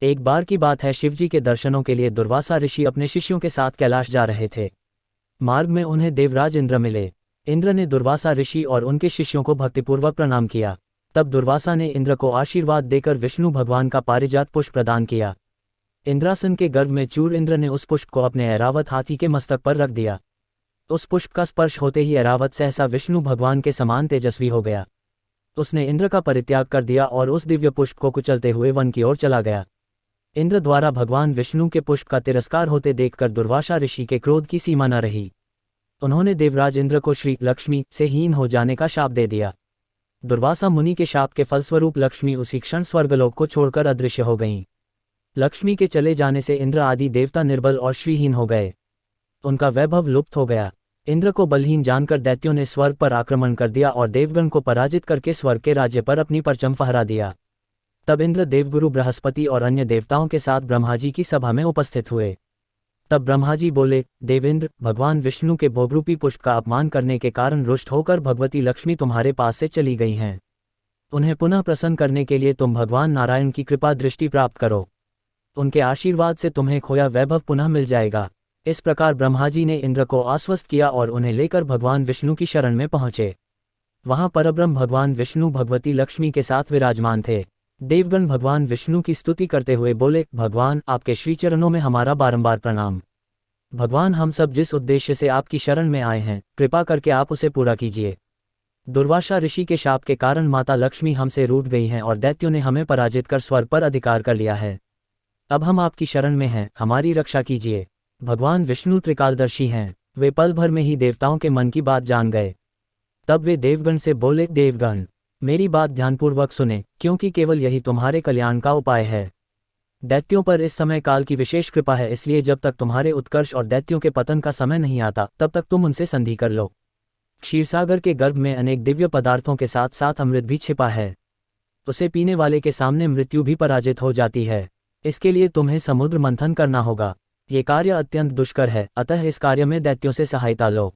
एक बार की बात है, शिवजी के दर्शनों के लिए दुर्वासा ऋषि अपने शिष्यों के साथ कैलाश जा रहे थे। मार्ग में उन्हें देवराज इंद्र मिले। इंद्र ने दुर्वासा ऋषि और उनके शिष्यों को भक्तिपूर्वक प्रणाम किया। तब दुर्वासा ने इंद्र को आशीर्वाद देकर विष्णु भगवान का पारिजात पुष्प प्रदान किया। इंद्रासन के गर्भ में चूर इंद्र ने उस पुष्प को अपने ऐरावत हाथी के मस्तक पर रख दिया। उस पुष्प का स्पर्श होते ही ऐरावत सहसा विष्णु भगवान के समान तेजस्वी हो गया। उसने इंद्र का परित्याग कर दिया और उस दिव्य पुष्प को कुचलते हुए वन की ओर चला गया। इंद्र द्वारा भगवान विष्णु के पुष्प का तिरस्कार होते देखकर दुर्वासा ऋषि के क्रोध की सीमा न रही। उन्होंने देवराज इंद्र को श्री लक्ष्मी से हीन हो जाने का शाप दे दिया। दुर्वासा मुनि के शाप के फलस्वरूप लक्ष्मी उसी क्षण स्वर्गलोक को छोड़कर अदृश्य हो गईं। लक्ष्मी के चले जाने से इंद्र आदि देवता निर्बल और श्रीहीन हो गए। उनका वैभव लुप्त हो गया। इंद्र को बलहीन जानकर दैत्यों ने स्वर्ग पर आक्रमण कर दिया और देवगण को पराजित करके स्वर्ग के राज्य पर अपनी परचम फहरा दिया। तब इंद्र देवगुरु बृहस्पति और अन्य देवताओं के साथ ब्रह्माजी की सभा में उपस्थित हुए। तब ब्रह्माजी बोले, देवेंद्र, भगवान विष्णु के भोगरूपी पुष्प का अपमान करने के कारण रुष्ट होकर भगवती लक्ष्मी तुम्हारे पास से चली गई हैं। उन्हें पुनः प्रसन्न करने के लिए तुम भगवान नारायण की कृपा दृष्टि प्राप्त करो। उनके आशीर्वाद से तुम्हें खोया वैभव पुनः मिल जाएगा। इस प्रकार ब्रह्माजी ने इंद्र को आश्वस्त किया और उन्हें लेकर भगवान विष्णु की शरण में पहुंचे। वहां परब्रह्म भगवान विष्णु भगवती लक्ष्मी के साथ विराजमान थे। देवगण भगवान विष्णु की स्तुति करते हुए बोले, भगवान, आपके श्री चरणों में हमारा बारंबार प्रणाम। भगवान, हम सब जिस उद्देश्य से आपकी शरण में आए हैं, कृपा करके आप उसे पूरा कीजिए। दुर्वासा ऋषि के शाप के कारण माता लक्ष्मी हमसे रूठ गई हैं और दैत्यों ने हमें पराजित कर स्वर्ग पर अधिकार कर लिया है। अब हम आपकी शरण में हैं, हमारी रक्षा कीजिए। भगवान विष्णु त्रिकालदर्शी हैं। वे पल भर में ही देवताओं के मन की बात जान गए। तब वे देवगण से बोले, देवगण, मेरी बात ध्यानपूर्वक सुने, क्योंकि केवल यही तुम्हारे कल्याण का उपाय है। दैत्यों पर इस समय काल की विशेष कृपा है, इसलिए जब तक तुम्हारे उत्कर्ष और दैत्यों के पतन का समय नहीं आता, तब तक तुम उनसे संधि कर लो। क्षीरसागर के गर्भ में अनेक दिव्य पदार्थों के साथ साथ अमृत भी छिपा है। उसे पीने वाले के सामने मृत्यु भी पराजित हो जाती है। इसके लिए तुम्हें समुद्र मंथन करना होगा। ये कार्य अत्यंत दुष्कर है, अतः इस कार्य में दैत्यों से सहायता लो।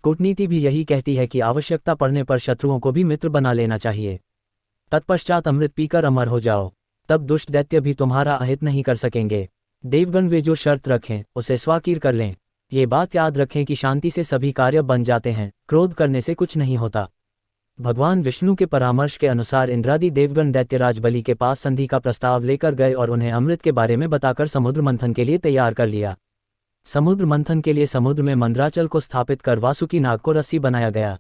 कूटनीति भी यही कहती है कि आवश्यकता पड़ने पर शत्रुओं को भी मित्र बना लेना चाहिए। तत्पश्चात अमृत पीकर अमर हो जाओ, तब दुष्ट दैत्य भी तुम्हारा अहित नहीं कर सकेंगे। देवगण वे जो शर्त रखें उसे स्वाकीर कर लें। ये बात याद रखें कि शांति से सभी कार्य बन जाते हैं, क्रोध करने से कुछ नहीं होता। भगवान विष्णु के परामर्श के अनुसार इंद्रादि देवगण दैत्यराज बलि के पास संधि का प्रस्ताव लेकर गए और उन्हें अमृत के बारे में बताकर समुद्र मंथन के लिए तैयार कर लिया। समुद्र मंथन के लिए समुद्र में मंदराचल को स्थापित कर वासुकी नाग को रस्सी बनाया गया।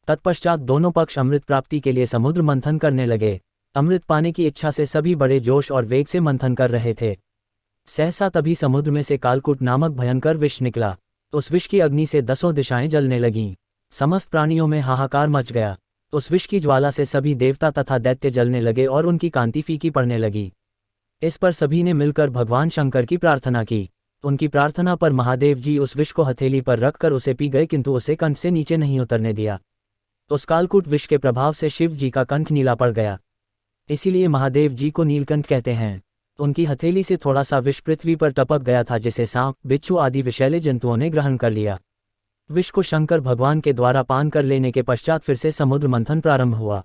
तत्पश्चात दोनों पक्ष अमृत प्राप्ति के लिए समुद्र मंथन करने लगे। अमृत पाने की इच्छा से सभी बड़े जोश और वेग से मंथन कर रहे थे। सहसा तभी समुद्र में से कालकूट नामक भयंकर विष निकला। उस विष की अग्नि से 10 दिशाएं जलने लगीं। समस्त प्राणियों में हाहाकार मच गया। उस विष की ज्वाला से सभी देवता तथा दैत्य जलने लगे और उनकी कांति फीकी पड़ने लगी। इस पर सभी ने मिलकर भगवान शंकर की प्रार्थना की। उनकी प्रार्थना पर महादेव जी उस विष को हथेली पर रखकर उसे पी गए, किंतु उसे कंठ से नीचे नहीं उतरने दिया। उस कालकूट विष के प्रभाव से शिव जी का कंठ नीला पड़ गया, इसीलिए महादेव जी को नीलकंठ कहते हैं। उनकी हथेली से थोड़ा सा विष पृथ्वी पर टपक गया था, जिसे सांप, बिच्छू आदि विषैले जंतुओं ने ग्रहण कर लिया। विष को शंकर भगवान के द्वारा पान कर लेने के पश्चात फिर से समुद्र मंथन प्रारंभ हुआ।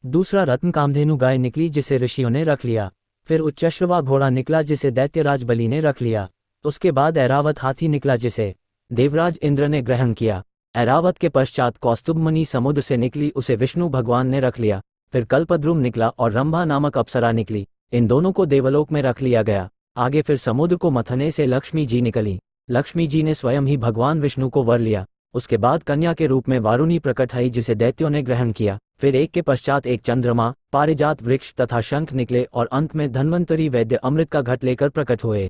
दूसरा रत्न कामधेनु गाय निकली, जिसे ऋषियों ने रख लिया। फिर उच्चश्रवा घोड़ा निकला, जिसे दैत्यराज बलि ने रख लिया। उसके बाद ऐरावत हाथी निकला, जिसे देवराज इंद्र ने ग्रहण किया। ऐरावत के पश्चात कौस्तुभमणि समुद्र से निकली, उसे विष्णु भगवान ने रख लिया। फिर कल्पद्रुम निकला और रंभा नामक अप्सरा निकली। इन दोनों को देवलोक में रख लिया गया। आगे फिर समुद्र को मथने से लक्ष्मी जी निकली। लक्ष्मी जी ने स्वयं ही भगवान विष्णु को वर लिया। उसके बाद कन्या के रूप में वारुणी प्रकट हुई, जिसे दैत्यों ने ग्रहण किया। फिर एक के पश्चात एक चंद्रमा, पारिजात वृक्ष तथा शंख निकले और अंत में धन्वंतरी वैद्य अमृत का घट लेकर प्रकट हुए।